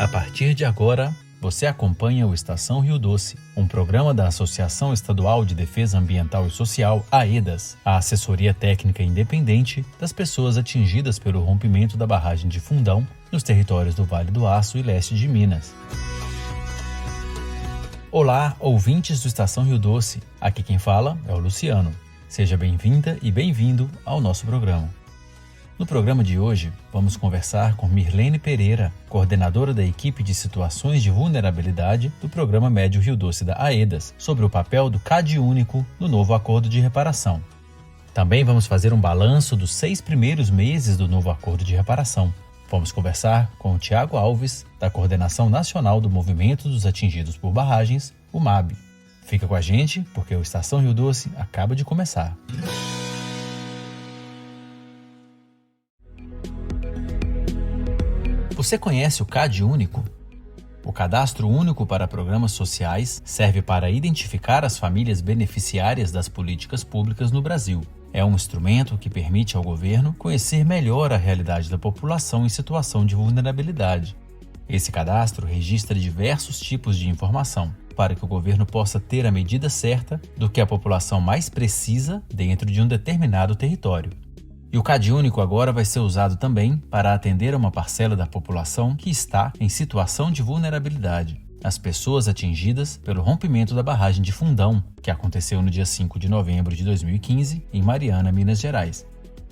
A partir de agora, você acompanha o Estação Rio Doce, um programa da Associação Estadual de Defesa Ambiental e Social, AEDAS, a assessoria técnica independente das pessoas atingidas pelo rompimento da barragem de Fundão nos territórios do Vale do Aço e leste de Minas. Olá, ouvintes do Estação Rio Doce. Aqui quem fala é o Luciano. Seja bem-vinda e bem-vindo ao nosso programa. No programa de hoje, vamos conversar com Mirlene Pereira, coordenadora da equipe de situações de vulnerabilidade do Programa Médio Rio Doce da AEDAS, sobre o papel do CadÚnico no novo acordo de reparação. Também vamos fazer um balanço dos 6 primeiros meses do novo acordo de reparação. Vamos conversar com o Tiago Alves, da Coordenação Nacional do Movimento dos Atingidos por Barragens, o MAB. Fica com a gente, porque o Estação Rio Doce acaba de começar. Você conhece o CadÚnico? O Cadastro Único para Programas Sociais serve para identificar as famílias beneficiárias das políticas públicas no Brasil. É um instrumento que permite ao governo conhecer melhor a realidade da população em situação de vulnerabilidade. Esse cadastro registra diversos tipos de informação, para que o governo possa ter a medida certa do que a população mais precisa dentro de um determinado território. E o CadÚnico agora vai ser usado também para atender a uma parcela da população que está em situação de vulnerabilidade, as pessoas atingidas pelo rompimento da barragem de Fundão, que aconteceu no dia 5 de novembro de 2015, em Mariana, Minas Gerais.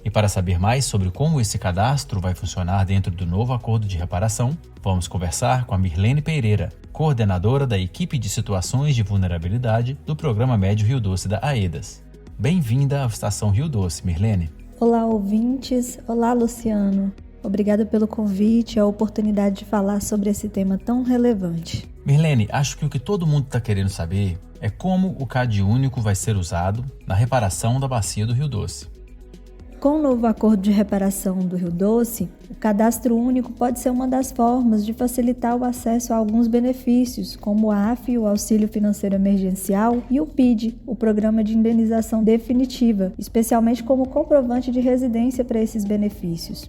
E para saber mais sobre como esse cadastro vai funcionar dentro do novo acordo de reparação, vamos conversar com a Mirlene Pereira, coordenadora da equipe de situações de vulnerabilidade do Programa Médio Rio Doce da AEDAS. Bem-vinda à Estação Rio Doce, Mirlene. Olá, ouvintes. Olá, Luciano. Obrigada pelo convite e a oportunidade de falar sobre esse tema tão relevante. Mirlene, acho que o que todo mundo está querendo saber é como o CadÚnico vai ser usado na reparação da bacia do Rio Doce. Com o novo acordo de reparação do Rio Doce, o cadastro único pode ser uma das formas de facilitar o acesso a alguns benefícios, como o AF, o Auxílio Financeiro Emergencial, e o PID, o Programa de Indenização Definitiva, especialmente como comprovante de residência para esses benefícios.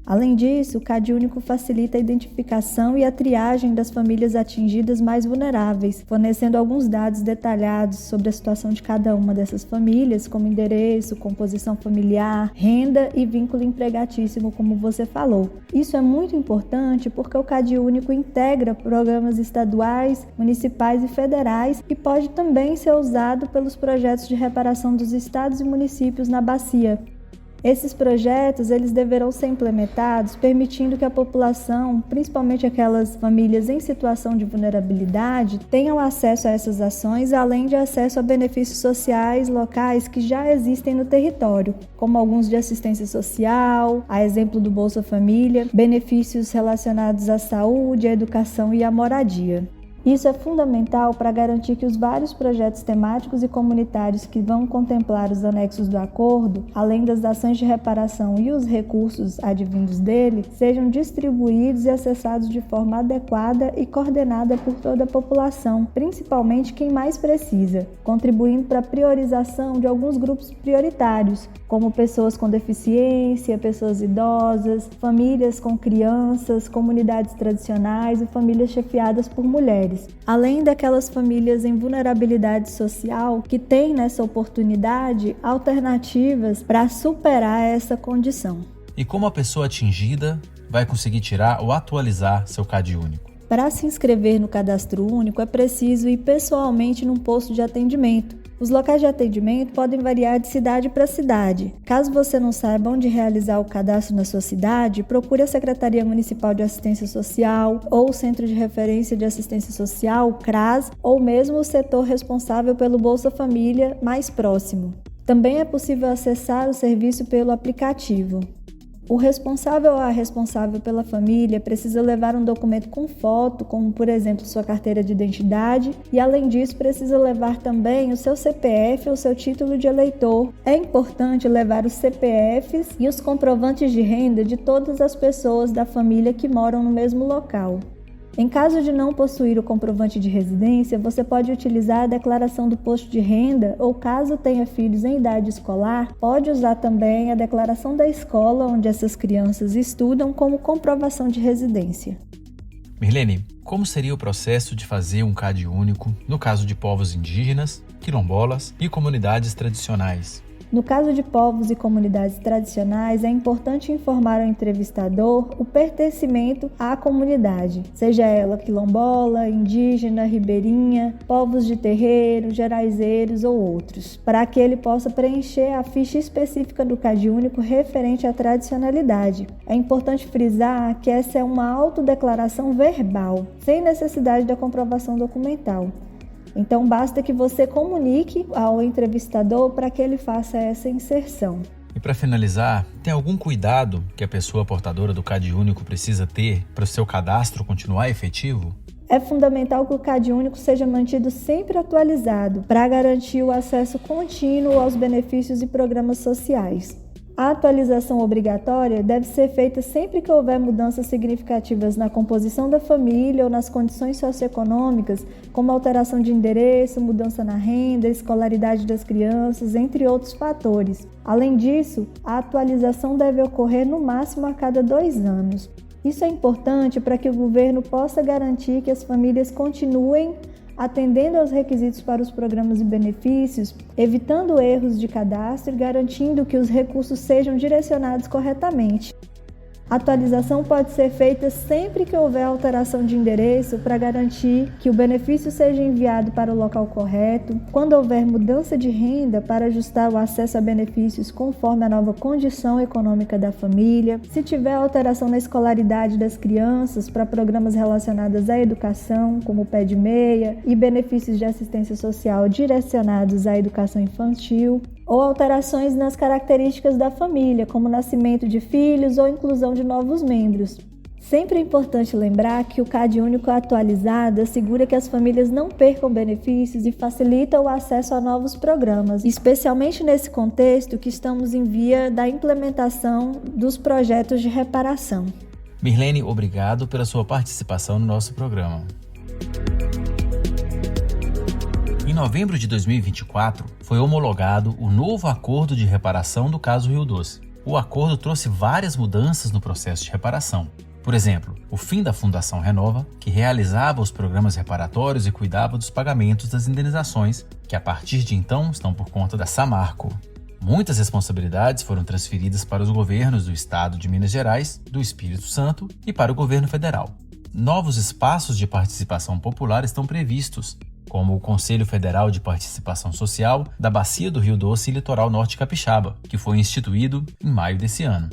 Além disso, o CadÚnico facilita a identificação e a triagem das famílias atingidas mais vulneráveis, fornecendo alguns dados detalhados sobre a situação de cada uma dessas famílias, como endereço, composição familiar, renda e vínculo empregatício, como você falou. Isso é muito importante porque o CadÚnico integra programas estaduais, municipais e federais e pode também ser usado pelos projetos de reparação dos estados e municípios na bacia. Esses projetos eles deverão ser implementados permitindo que a população, principalmente aquelas famílias em situação de vulnerabilidade, tenham acesso a essas ações, além de acesso a benefícios sociais locais que já existem no território, como alguns de assistência social, a exemplo do Bolsa Família, benefícios relacionados à saúde, à educação e à moradia. Isso é fundamental para garantir que os vários projetos temáticos e comunitários que vão contemplar os anexos do acordo, além das ações de reparação e os recursos advindos dele, sejam distribuídos e acessados de forma adequada e coordenada por toda a população, principalmente quem mais precisa, contribuindo para a priorização de alguns grupos prioritários, como pessoas com deficiência, pessoas idosas, famílias com crianças, comunidades tradicionais e famílias chefiadas por mulheres. Além daquelas famílias em vulnerabilidade social que têm nessa oportunidade alternativas para superar essa condição. E como a pessoa atingida vai conseguir tirar ou atualizar seu CadÚnico? Para se inscrever no Cadastro Único é preciso ir pessoalmente num posto de atendimento. Os locais de atendimento podem variar de cidade para cidade. Caso você não saiba onde realizar o cadastro na sua cidade, procure a Secretaria Municipal de Assistência Social ou o Centro de Referência de Assistência Social, CRAS, ou mesmo o setor responsável pelo Bolsa Família mais próximo. Também é possível acessar o serviço pelo aplicativo. O responsável ou a responsável pela família precisa levar um documento com foto, como por exemplo sua carteira de identidade, e além disso precisa levar também o seu CPF ou seu título de eleitor. É importante levar os CPFs e os comprovantes de renda de todas as pessoas da família que moram no mesmo local. Em caso de não possuir o comprovante de residência, você pode utilizar a declaração do posto de renda ou, caso tenha filhos em idade escolar, pode usar também a declaração da escola onde essas crianças estudam como comprovação de residência. Mirlene, como seria o processo de fazer um CAD único no caso de povos indígenas, quilombolas e comunidades tradicionais? No caso de povos e comunidades tradicionais, é importante informar ao entrevistador o pertencimento à comunidade, seja ela quilombola, indígena, ribeirinha, povos de terreiro, geraizeiros ou outros, para que ele possa preencher a ficha específica do CAD único referente à tradicionalidade. É importante frisar que essa é uma autodeclaração verbal, sem necessidade da comprovação documental. Então, basta que você comunique ao entrevistador para que ele faça essa inserção. E para finalizar, tem algum cuidado que a pessoa portadora do CAD único precisa ter para o seu cadastro continuar efetivo? É fundamental que o CAD único seja mantido sempre atualizado para garantir o acesso contínuo aos benefícios e programas sociais. A atualização obrigatória deve ser feita sempre que houver mudanças significativas na composição da família ou nas condições socioeconômicas, como alteração de endereço, mudança na renda, escolaridade das crianças, entre outros fatores. Além disso, a atualização deve ocorrer no máximo a cada 2 anos. Isso é importante para que o governo possa garantir que as famílias continuem atendendo aos requisitos para os programas e benefícios, evitando erros de cadastro e garantindo que os recursos sejam direcionados corretamente. A atualização pode ser feita sempre que houver alteração de endereço para garantir que o benefício seja enviado para o local correto, quando houver mudança de renda para ajustar o acesso a benefícios conforme a nova condição econômica da família, se tiver alteração na escolaridade das crianças para programas relacionados à educação, como o pé de meia, e benefícios de assistência social direcionados à educação infantil, ou alterações nas características da família, como nascimento de filhos ou inclusão de novos membros. Sempre é importante lembrar que o CAD único atualizado assegura que as famílias não percam benefícios e facilita o acesso a novos programas, especialmente nesse contexto que estamos em via da implementação dos projetos de reparação. Mirlene, obrigado pela sua participação no nosso programa. Em novembro de 2024, foi homologado o novo acordo de reparação do caso Rio Doce. O acordo trouxe várias mudanças no processo de reparação. Por exemplo, o fim da Fundação Renova, que realizava os programas reparatórios e cuidava dos pagamentos das indenizações, que a partir de então estão por conta da Samarco. Muitas responsabilidades foram transferidas para os governos do Estado de Minas Gerais, do Espírito Santo e para o governo federal. Novos espaços de participação popular estão previstos, como o Conselho Federal de Participação Social da Bacia do Rio Doce e Litoral Norte Capixaba, que foi instituído em maio desse ano.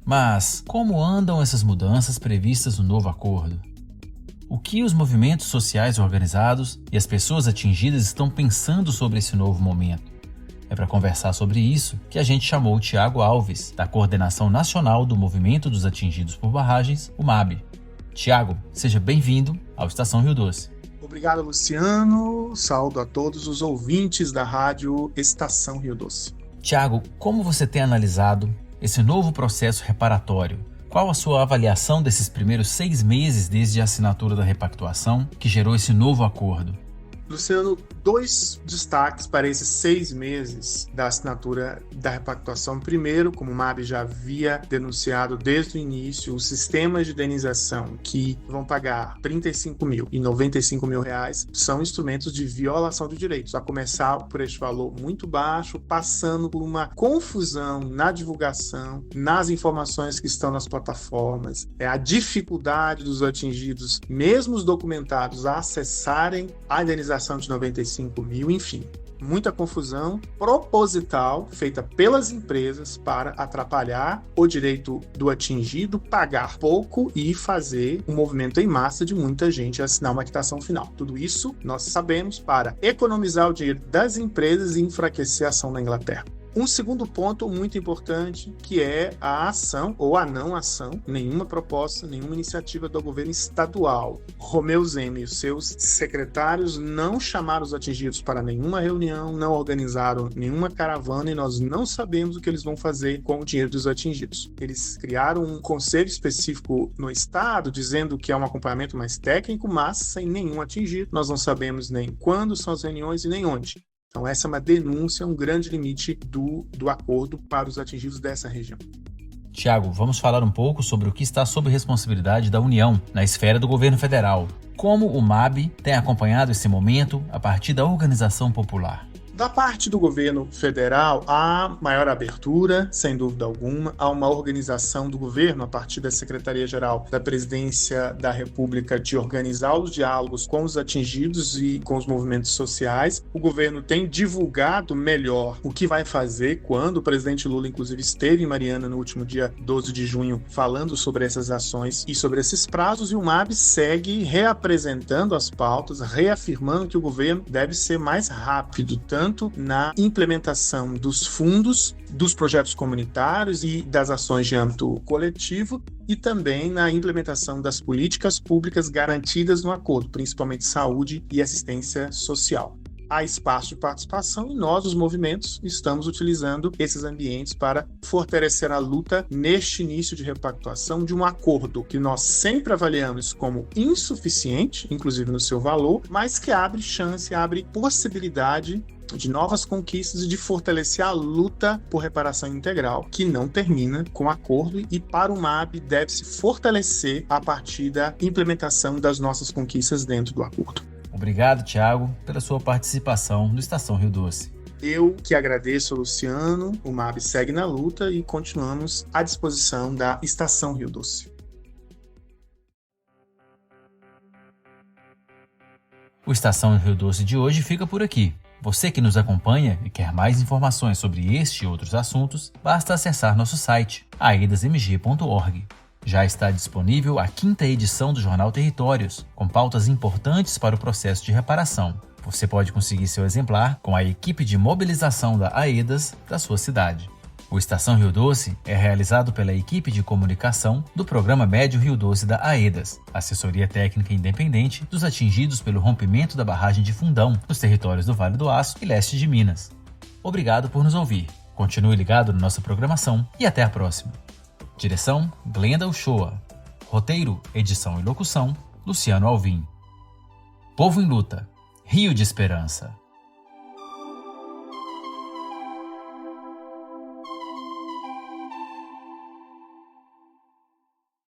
Mas como andam essas mudanças previstas no novo acordo? O que os movimentos sociais organizados e as pessoas atingidas estão pensando sobre esse novo momento? É para conversar sobre isso que a gente chamou o Tiago Alves, da Coordenação Nacional do Movimento dos Atingidos por Barragens, o MAB. Tiago, seja bem-vindo ao Estação Rio Doce. Obrigado, Luciano. Saúdo a todos os ouvintes da rádio Estação Rio Doce. Tiago, como você tem analisado esse novo processo reparatório? Qual a sua avaliação desses primeiros 6 meses desde a assinatura da repactuação que gerou esse novo acordo? Luciano, 2 destaques para esses 6 meses da assinatura da repactuação. Primeiro, como o MAB já havia denunciado desde o início, os sistemas de indenização que vão pagar R$35 mil e R$95 mil são instrumentos de violação de direitos, a começar por este valor muito baixo, passando por uma confusão na divulgação, nas informações que estão nas plataformas, a dificuldade dos atingidos, mesmo os documentados, a acessarem a indenização de R$95 mil, enfim. Muita confusão proposital feita pelas empresas para atrapalhar o direito do atingido, pagar pouco e fazer um movimento em massa de muita gente assinar uma quitação final. Tudo isso nós sabemos para economizar o dinheiro das empresas e enfraquecer a ação na Inglaterra. Um segundo ponto muito importante, que é a ação ou a não ação, nenhuma proposta, nenhuma iniciativa do governo estadual. Romeu Zema e os seus secretários não chamaram os atingidos para nenhuma reunião, não organizaram nenhuma caravana e nós não sabemos o que eles vão fazer com o dinheiro dos atingidos. Eles criaram um conselho específico no estado, dizendo que é um acompanhamento mais técnico, mas sem nenhum atingido. Nós não sabemos nem quando são as reuniões e nem onde. Então essa é uma denúncia, um grande limite do acordo para os atingidos dessa região. Tiago, vamos falar um pouco sobre o que está sob responsabilidade da União na esfera do governo federal. Como o MAB tem acompanhado esse momento a partir da organização popular? Da parte do governo federal, há maior abertura, sem dúvida alguma, há uma organização do governo, a partir da Secretaria-Geral da Presidência da República, de organizar os diálogos com os atingidos e com os movimentos sociais. O governo tem divulgado melhor o que vai fazer quando o presidente Lula, inclusive, esteve em Mariana no último dia 12 de junho, falando sobre essas ações e sobre esses prazos, e o MAB segue reapresentando as pautas, reafirmando que o governo deve ser mais rápido, tanto na implementação dos fundos, dos projetos comunitários e das ações de âmbito coletivo, e também na implementação das políticas públicas garantidas no acordo, principalmente saúde e assistência social. Há espaço de participação e nós, os movimentos, estamos utilizando esses ambientes para fortalecer a luta neste início de repactuação de um acordo que nós sempre avaliamos como insuficiente, inclusive no seu valor, mas que abre chance, abre possibilidade de novas conquistas e de fortalecer a luta por reparação integral, que não termina com o acordo, e para o MAB deve se fortalecer a partir da implementação das nossas conquistas dentro do acordo. Obrigado, Tiago, pela sua participação no Estação Rio Doce. Eu que agradeço, Luciano. O MAB segue na luta e continuamos à disposição da Estação Rio Doce. O Estação Rio Doce de hoje fica por aqui. Você que nos acompanha e quer mais informações sobre este e outros assuntos, basta acessar nosso site, aedasmg.org. Já está disponível a 5ª edição do Jornal Territórios, com pautas importantes para o processo de reparação. Você pode conseguir seu exemplar com a equipe de mobilização da AEDAS da sua cidade. O Estação Rio Doce é realizado pela equipe de comunicação do Programa Médio Rio Doce da AEDAS, assessoria técnica independente dos atingidos pelo rompimento da barragem de Fundão, nos territórios do Vale do Aço e leste de Minas. Obrigado por nos ouvir. Continue ligado na nossa programação e até a próxima. Direção: Glenda Uchoa. Roteiro, edição e locução: Luciano Alvim. Povo em Luta. Rio de Esperança.